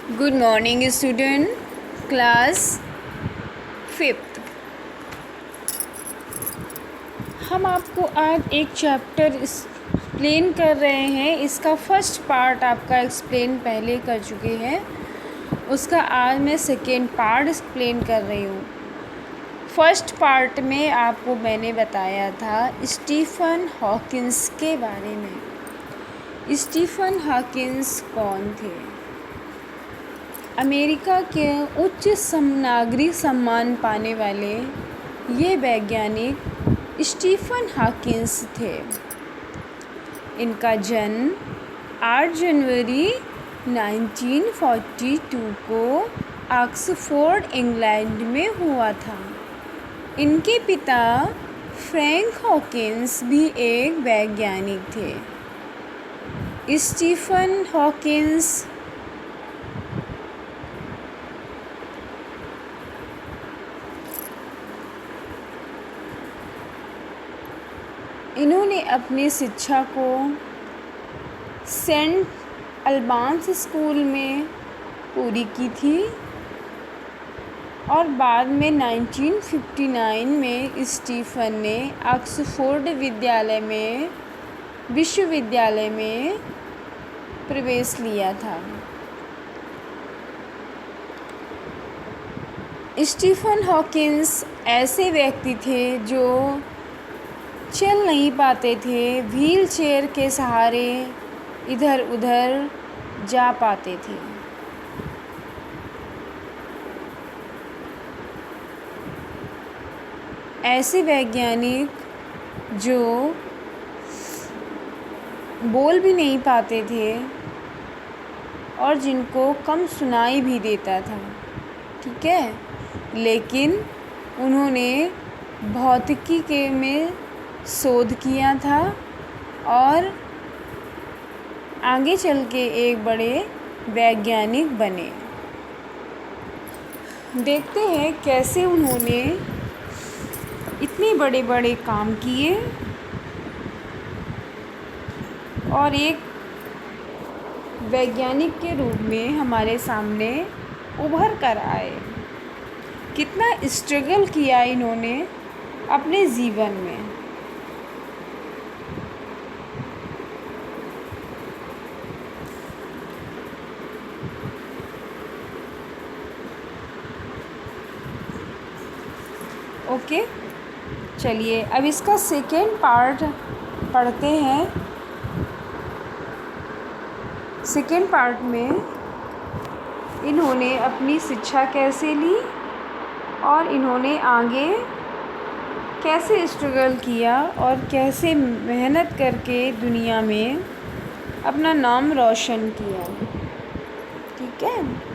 Good morning student, class 5th। हम आपको आज एक चैप्टर एक्सप्लेन कर रहे हैं। इसका फर्स्ट पार्ट आपका एक्सप्लेन पहले कर चुके हैं, उसका आज मैं सेकेंड पार्ट एक्सप्लेन कर रही हूँ। फर्स्ट पार्ट में आपको मैंने बताया था स्टीफन हॉकिंस के बारे में। स्टीफन हॉकिंस कौन थे? अमेरिका के उच्च नागरिक सम्मान पाने वाले ये वैज्ञानिक स्टीफन हॉकिंस थे। इनका जन्म 8 जनवरी 1942 को ऑक्सफोर्ड, इंग्लैंड में हुआ था। इनके पिता फ्रैंक हॉकिंस भी एक वैज्ञानिक थे। स्टीफन हॉकिंस इन्होंने अपनी शिक्षा को सेंट अल्बांस स्कूल में पूरी की थी और बाद में 1959 में स्टीफन ने ऑक्सफोर्ड विश्वविद्यालय में प्रवेश लिया था। स्टीफन हॉकिंस ऐसे व्यक्ति थे जो चल नहीं पाते थे, व्हील चेयर के सहारे इधर उधर जा पाते थे। ऐसे वैज्ञानिक जो बोल भी नहीं पाते थे और जिनको कम सुनाई भी देता था, ठीक है, लेकिन उन्होंने भौतिकी के में शोध किया था और आगे चल के एक बड़े वैज्ञानिक बने। देखते हैं कैसे उन्होंने इतने बड़े बड़े काम किए और एक वैज्ञानिक के रूप में हमारे सामने उभर कर आए। कितना स्ट्रगल किया इन्होंने अपने जीवन में। ओके, चलिए अब इसका सेकेंड पार्ट पढ़ते हैं। सेकेंड पार्ट में इन्होंने अपनी शिक्षा कैसे ली और इन्होंने आगे कैसे स्ट्रगल किया और कैसे मेहनत करके दुनिया में अपना नाम रोशन किया, ठीक है।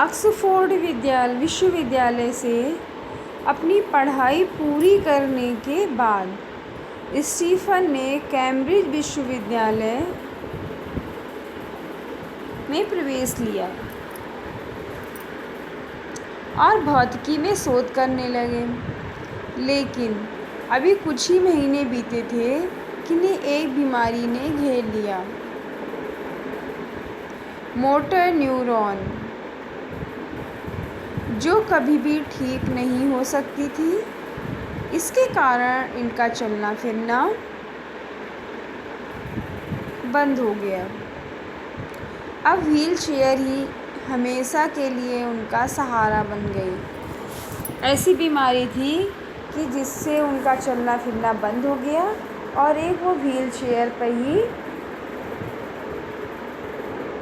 ऑक्सफोर्ड विश्वविद्यालय से अपनी पढ़ाई पूरी करने के बाद स्टीफन ने कैम्ब्रिज विश्वविद्यालय में प्रवेश लिया और भौतिकी में शोध करने लगे। लेकिन अभी कुछ ही महीने बीते थे कि इन्हें एक बीमारी ने घेर लिया, मोटर न्यूरॉन, जो कभी भी ठीक नहीं हो सकती थी। इसके कारण इनका चलना फिरना बंद हो गया। अब व्हील चेयर ही हमेशा के लिए उनका सहारा बन गई। ऐसी बीमारी थी कि जिससे उनका चलना फिरना बंद हो गया और एक वो व्हील चेयर पर ही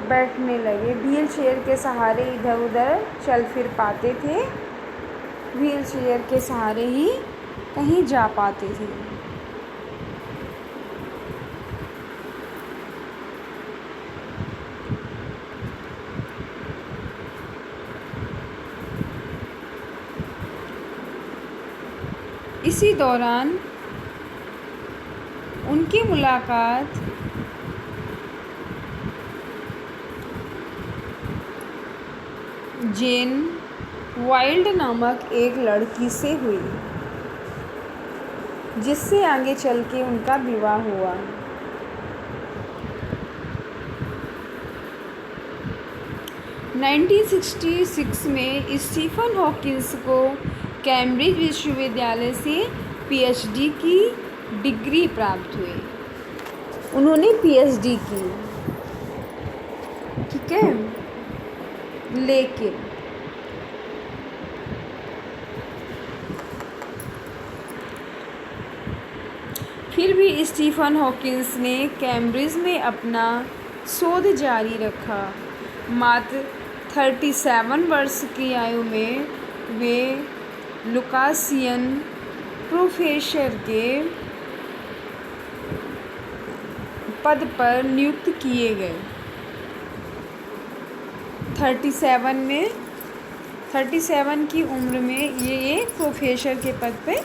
बैठने लगे। व्हील चेयर के सहारे इधर उधर चल फिर पाते थे, व्हील चेयर के सहारे ही कहीं जा पाते थे। इसी दौरान उनकी मुलाकात जेन वाइल्ड नामक एक लड़की से हुई। जिससे आगे चल के उनका विवाह हुआ। नाइनटीन 1966 में स्टीफन हॉकिंस को कैम्ब्रिज विश्वविद्यालय से पीएचडी की डिग्री प्राप्त हुई। उन्होंने पीएचडी की, ठीक है। लेकिन फिर भी स्टीफन हॉकिंस ने कैम्ब्रिज में अपना शोध जारी रखा। मात्र 37 वर्ष की आयु में वे लुकासियन प्रोफेसर के पद पर नियुक्त किए गए। 37 की उम्र में ये एक प्रोफेसर के पद पे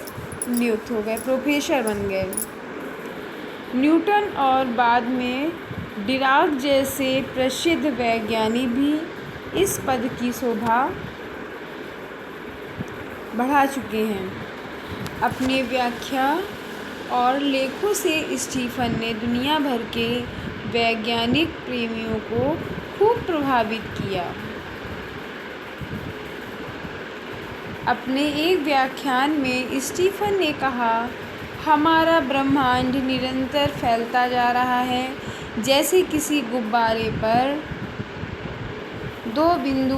नियुक्त हो गए, प्रोफेसर बन गए। न्यूटन और बाद में डिराक जैसे प्रसिद्ध वैज्ञानिक भी इस पद की शोभा बढ़ा चुके हैं। अपने व्याख्या और लेखों से स्टीफन ने दुनिया भर के वैज्ञानिक प्रेमियों को खूब प्रभावित किया। अपने एक व्याख्यान में स्टीफन ने कहा, हमारा ब्रह्मांड निरंतर फैलता जा रहा है, जैसे किसी गुब्बारे पर 2 बिंदु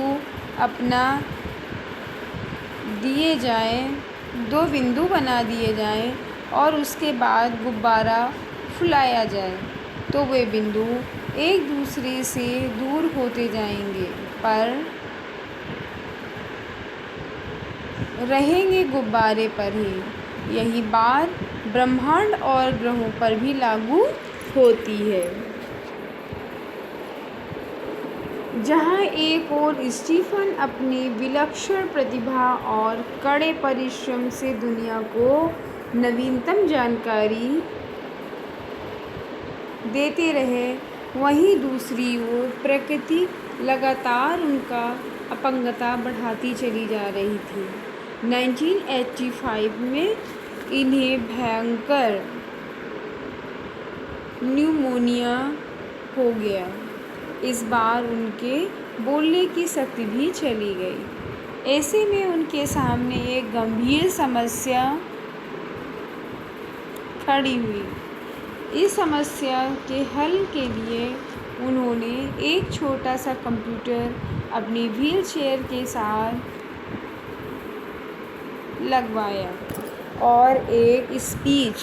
बना दिए जाएं और उसके बाद गुब्बारा फुलाया जाए तो वे बिंदु एक दूसरे से दूर होते जाएंगे, पर रहेंगे गुब्बारे पर ही। यही बात ब्रह्मांड और ग्रहों पर भी लागू होती है। जहाँ एक ओर स्टीफन अपनी विलक्षण प्रतिभा और कड़े परिश्रम से दुनिया को नवीनतम जानकारी देते रहे, वहीं दूसरी ओर प्रकृति लगातार उनका अपंगता बढ़ाती चली जा रही थी। 1985 में इन्हें भयंकर न्यूमोनिया हो गया। इस बार उनके बोलने की शक्ति भी चली गई। ऐसे में उनके सामने एक गंभीर समस्या खड़ी हुई। इस समस्या के हल के लिए उन्होंने एक छोटा सा कंप्यूटर अपनी व्हीलचेयर के साथ लगवाया और एक स्पीच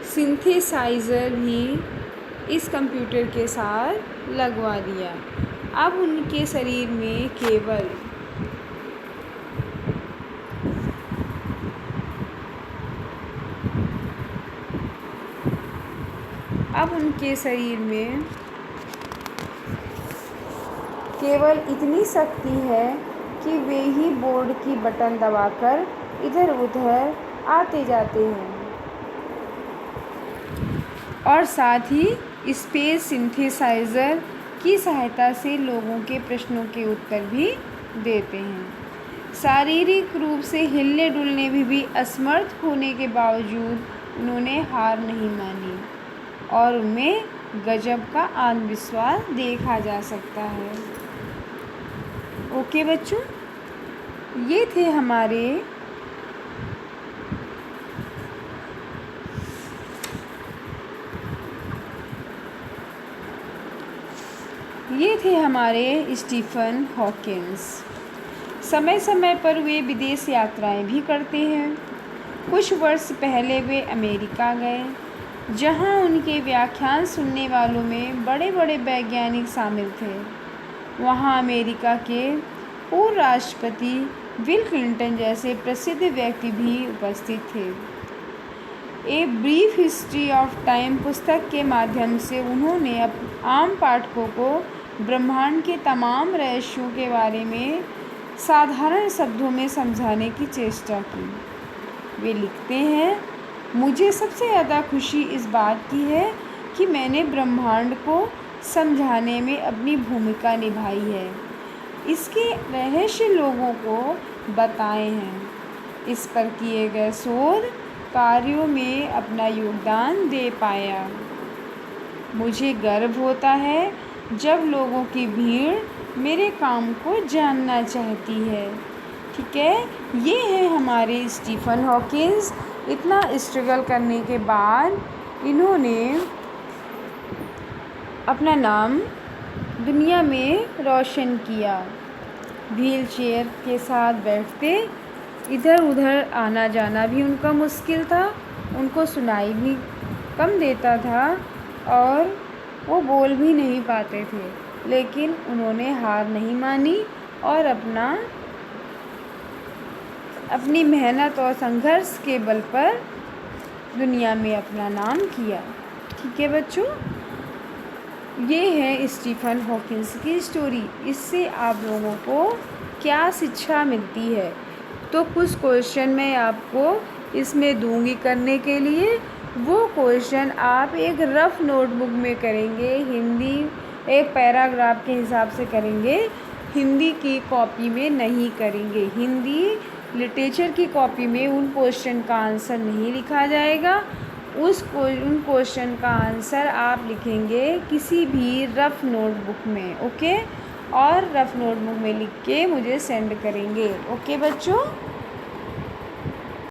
सिंथेसाइज़र भी इस कंप्यूटर के साथ लगवा दिया। अब उनके शरीर में केवल इतनी शक्ति है कि वे ही बोर्ड की बटन दबाकर इधर उधर आते जाते हैं और साथ ही स्पेस सिंथेसाइज़र की सहायता से लोगों के प्रश्नों के उत्तर भी देते हैं। शारीरिक रूप से हिलने डुलने में भी असमर्थ होने के बावजूद उन्होंने हार नहीं मानी और उनमें गजब का आत्मविश्वास देखा जा सकता है। ओके बच्चों, ये थे हमारे स्टीफन हॉकिंस। समय समय पर वे विदेश यात्राएं भी करते हैं। कुछ वर्ष पहले वे अमेरिका गए, जहां उनके व्याख्यान सुनने वालों में बड़े बड़े वैज्ञानिक शामिल थे। वहां अमेरिका के पूर्व राष्ट्रपति बिल क्लिंटन जैसे प्रसिद्ध व्यक्ति भी उपस्थित थे। A brief history of time पुस्तक के माध्यम से उन्होंने आम पाठकों को ब्रह्मांड के तमाम रहस्यों के बारे में साधारण शब्दों में समझाने की चेष्टा की। वे लिखते हैं, मुझे सबसे ज़्यादा खुशी इस बात की है कि मैंने ब्रह्मांड को समझाने में अपनी भूमिका निभाई है, इसके रहस्य लोगों को बताए हैं। इस पर किए गए शोध कार्यों में अपना योगदान दे पाया। मुझे गर्व होता है जब लोगों की भीड़ मेरे काम को जानना चाहती है। ठीक है, ये है हमारे स्टीफ़न हॉकिंस। इतना स्ट्रगल करने के बाद इन्होंने अपना नाम दुनिया में रोशन किया। व्हील चेयर के साथ बैठते, इधर उधर आना जाना भी उनका मुश्किल था, उनको सुनाई भी कम देता था और वो बोल भी नहीं पाते थे, लेकिन उन्होंने हार नहीं मानी और अपनी मेहनत और संघर्ष के बल पर दुनिया में अपना नाम किया। ठीक है बच्चों, ये है स्टीफ़न हॉकिंस की स्टोरी। इससे आप लोगों को क्या शिक्षा मिलती है, तो कुछ क्वेश्चन मैं आपको इसमें दूंगी करने के लिए। वो क्वेश्चन आप एक रफ़ नोटबुक में करेंगे, हिंदी एक पैराग्राफ के हिसाब से करेंगे, हिंदी की कॉपी में नहीं करेंगे। हिंदी लिटरेचर की कॉपी में उन क्वेश्चन का आंसर नहीं लिखा जाएगा। उन क्वेश्चन का आंसर आप लिखेंगे किसी भी रफ़ नोटबुक में, ओके, और रफ़ नोटबुक में लिख के मुझे सेंड करेंगे। ओके बच्चों।